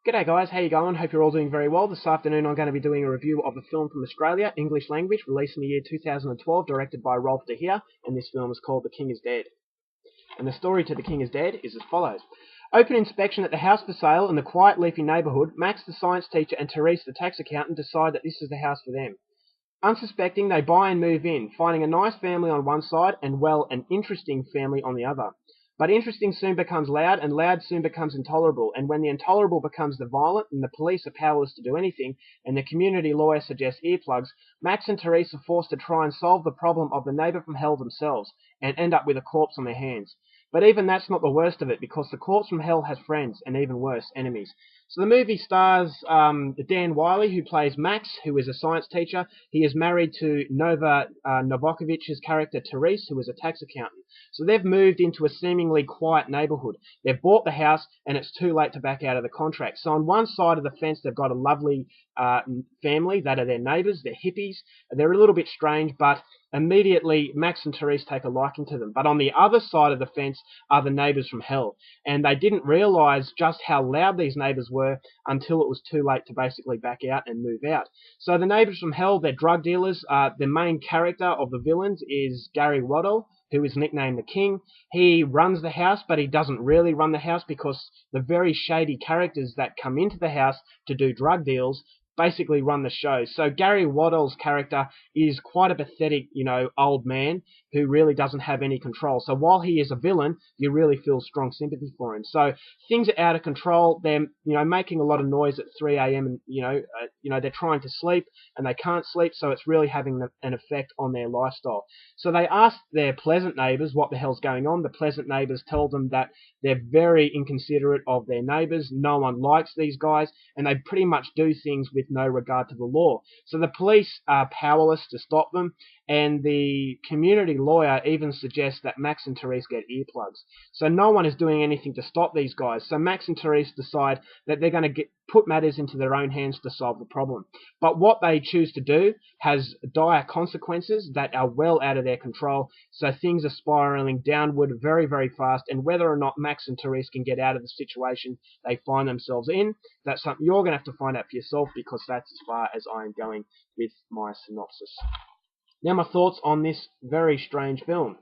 G'day guys, how you going? Hope you're all doing very well. This afternoon I'm going to be doing a review of a film from Australia, English language, released in the year 2012, directed by Rolf de Heer, and this film is called The King is Dead. And the story to The King is Dead is as follows. Open inspection at the house for sale in the quiet leafy neighbourhood, Max the science teacher and Therese the tax accountant decide that this is the house for them. Unsuspecting, they buy and move in, finding a nice family on one side and, well, an interesting family on the other. But interesting soon becomes loud, and loud soon becomes intolerable, and when the intolerable becomes the violent, and the police are powerless to do anything, and the community lawyer suggests earplugs, Max and Therese are forced to try and solve the problem of the neighbour from hell themselves, and end up with a corpse on their hands. But even that's not the worst of it, because the corpse from hell has friends, and even worse, enemies. So the movie stars Dan Wiley, who plays Max, who is a science teacher. He is married to Nova Novakovic's character Therese, who is a tax accountant. So they've moved into a seemingly quiet neighbourhood. They've bought the house, and it's too late to back out of the contract. So on one side of the fence, they've got a lovely family that are their neighbours. They're hippies. They're a little bit strange, but immediately Max and Therese take a liking to them. But on the other side of the fence are the neighbours from hell, and they didn't realise just how loud these neighbours were until it was too late to basically back out and move out. So the neighbours from hell, they're drug dealers. The main character of the villains is Gary Waddell, who is nicknamed the King. He runs the house, but he doesn't really run the house because the very shady characters that come into the house to do drug deals basically run the show. So Gary Waddell's character is quite a pathetic, old man who really doesn't have any control. So while he is a villain, you really feel strong sympathy for him. So things are out of control. They're, making a lot of noise at 3 a.m. and, they're trying to sleep and they can't sleep. So it's really having an effect on their lifestyle. So they ask their pleasant neighbours what the hell's going on. The pleasant neighbours tell them that they're very inconsiderate of their neighbours. No one likes these guys, and they pretty much do things with no regard to the law. So the police are powerless to stop them, and the community lawyer even suggests that Max and Therese get earplugs. So no one is doing anything to stop these guys. So Max and Therese decide that they're going to put matters into their own hands to solve the problem. But what they choose to do has dire consequences that are well out of their control. So things are spiraling downward very, very fast, and whether or not Max and Therese can get out of the situation they find themselves in, that's something you're going to have to find out for yourself, because that's as far as I am going with my synopsis. Now my thoughts on this very strange film.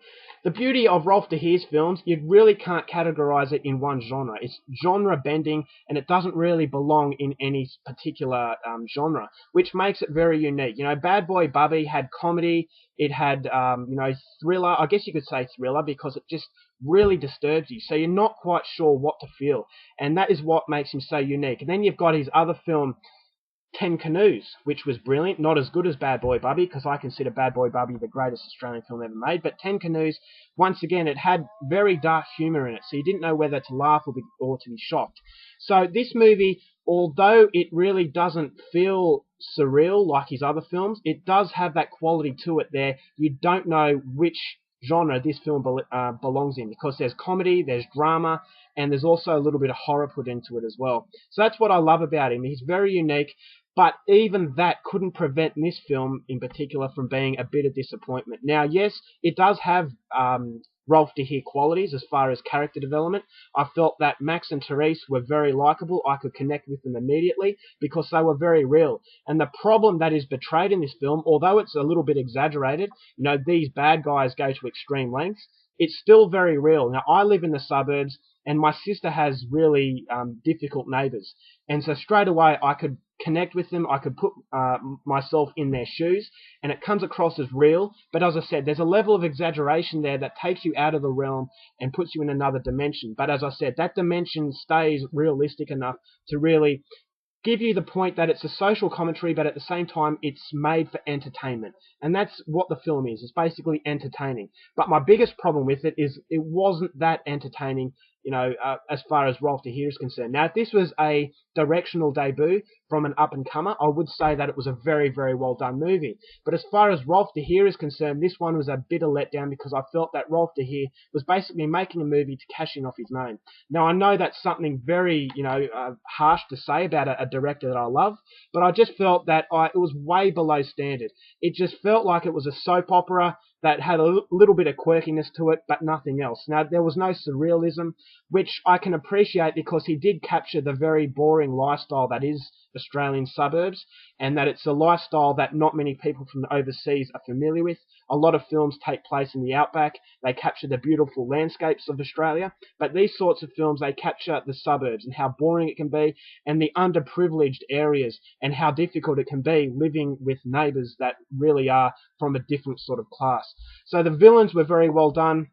The beauty of Rolf de Heer's films, you really can't categorize it in one genre. It's genre bending, and it doesn't really belong in any particular genre, which makes it very unique. Bad Boy Bubby had comedy, it had thriller. I guess you could say thriller, because it just really disturbs you, so you're not quite sure what to feel, and that is what makes him so unique. And then you've got his other film, 10 Canoes, which was brilliant. Not as good as Bad Boy Bubby, because I consider Bad Boy Bubby the greatest Australian film ever made. But 10 Canoes, once again, it had very dark humour in it, so you didn't know whether to laugh or to be shocked. So this movie, although it really doesn't feel surreal like his other films, it does have that quality to it there. You don't know which genre this film belongs in, because there's comedy, there's drama, and there's also a little bit of horror put into it as well. So that's what I love about him. He's very unique, but even that couldn't prevent this film in particular from being a bit of disappointment. Now, yes, it does have Rolf de Heer qualities as far as character development. I felt that Max and Therese were very likable. I could connect with them immediately because they were very real. And the problem that is portrayed in this film, although it's a little bit exaggerated, these bad guys go to extreme lengths, it's still very real. Now, I live in the suburbs, and my sister has really difficult neighbours. And so straight away, I could connect with them. I could put myself in their shoes, and it comes across as real. But as I said, there's a level of exaggeration there that takes you out of the realm and puts you in another dimension. But as I said, that dimension stays realistic enough to really give you the point that it's a social commentary, but at the same time, it's made for entertainment. And that's what the film is. It's basically entertaining. But my biggest problem with it is it wasn't that entertaining, as far as Rolf de Heer is concerned. Now, if this was a directional debut from an up-and-comer, I would say that it was a very, very well-done movie. But as far as Rolf de Heer is concerned, this one was a bit of letdown, because I felt that Rolf de Heer was basically making a movie to cash in off his name. Now, I know that's something very, harsh to say about a director that I love, but I just felt that it was way below standard. It just felt like it was a soap opera that had a little bit of quirkiness to it, but nothing else. Now, there was no surrealism, which I can appreciate because he did capture the very boring lifestyle that is Australian suburbs, and that it's a lifestyle that not many people from overseas are familiar with. A lot of films take place in the outback. They capture the beautiful landscapes of Australia, but these sorts of films, they capture the suburbs and how boring it can be, and the underprivileged areas, and how difficult it can be living with neighbours that really are from a different sort of class. So the villains were very well done.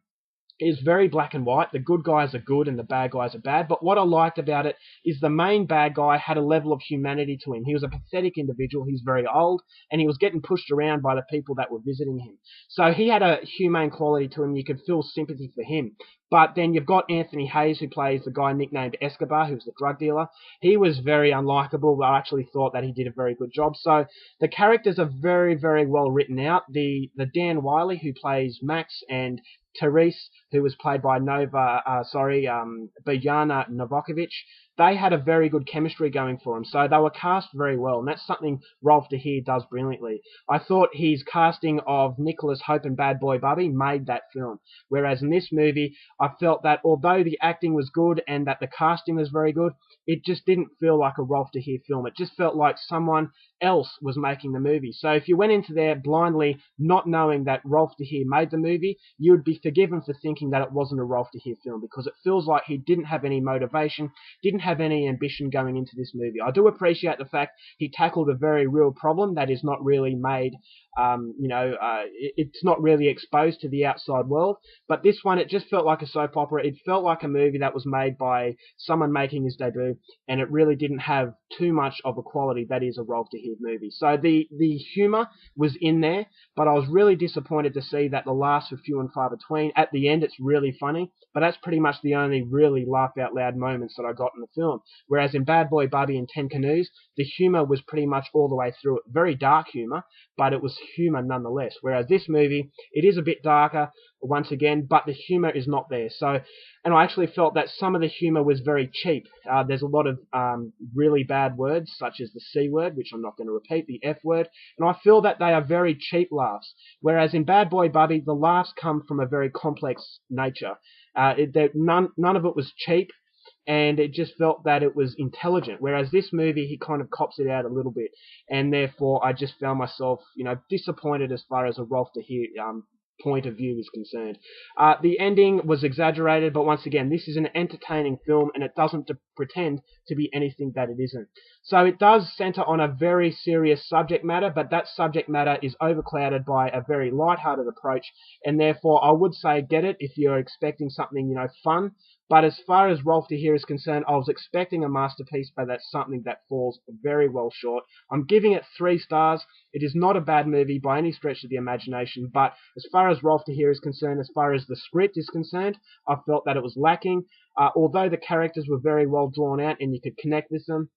Is very black and white. The good guys are good and the bad guys are bad. But what I liked about it is the main bad guy had a level of humanity to him. He was a pathetic individual. He's very old and he was getting pushed around by the people that were visiting him. So he had a humane quality to him. You could feel sympathy for him. But then you've got Anthony Hayes, who plays the guy nicknamed Escobar, who's the drug dealer. He was very unlikable, but I actually thought that he did a very good job. So the characters are very, very well written out. The Dan Wiley, who plays Max, and Therese, who was played by Bojana Novakovic, they had a very good chemistry going for them. So they were cast very well, and that's something Rolf de Heer does brilliantly. I thought his casting of Nicholas Hope and Bad Boy Bubby made that film. Whereas in this movie, I felt that although the acting was good and that the casting was very good, it just didn't feel like a Rolf de Heer film. It just felt like someone else was making the movie. So if you went into there blindly, not knowing that Rolf de Heer made the movie, you would be forgiven for thinking that it wasn't a Rolf de Heer film, because it feels like he didn't have any motivation, didn't have any ambition going into this movie. I do appreciate the fact he tackled a very real problem that is not really made, it's not really exposed to the outside world. But this one, it just felt like a soap opera. It felt like a movie that was made by someone making his debut, and it really didn't have too much of a quality that is a Rolf de Heer movie. So the humour was in there, but I was really disappointed to see that the laughs were few and far between. At the end, it's really funny, but that's pretty much the only really laugh-out-loud moments that I got in the film. Whereas in Bad Boy Bubby and 10 Canoes, the humour was pretty much all the way through it. Very dark humour, but it was humour nonetheless. Whereas this movie, it is a bit darker, once again, but the humour is not there. So, and I actually felt that some of the humour was very cheap. There's a lot of really bad words, such as the C word, which I'm not going to repeat, the F word, and I feel that they are very cheap laughs. Whereas in Bad Boy Bubby, the laughs come from a very complex nature. None of it was cheap, and it just felt that it was intelligent. Whereas this movie, he kind of cops it out a little bit, and therefore I just found myself, disappointed as far as a Rolf de Heer point of view is concerned. The ending was exaggerated, but once again, this is an entertaining film, and it doesn't pretend to be anything that it isn't. So it does centre on a very serious subject matter, but that subject matter is overclouded by a very light-hearted approach, and therefore I would say get it if you're expecting something, fun. But as far as Rolf de Heer is concerned, I was expecting a masterpiece, but that's something that falls very well short. I'm giving it 3 stars. It is not a bad movie by any stretch of the imagination, but as far as Rolf de Heer is concerned, as far as the script is concerned, I felt that it was lacking. Although the characters were very well drawn out and you could connect with them,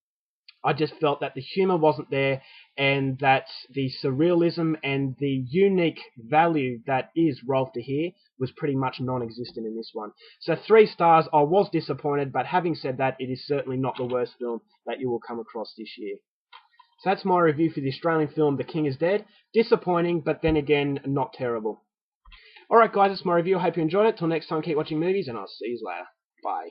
I just felt that the humour wasn't there, and that the surrealism and the unique value that is Rolf de Heer was pretty much non-existent in this one. So 3 stars. I was disappointed, but having said that, it is certainly not the worst film that you will come across this year. So that's my review for the Australian film The King is Dead. Disappointing, but then again, not terrible. Alright guys, that's my review. I hope you enjoyed it. Till next time, keep watching movies, and I'll see you later. Bye.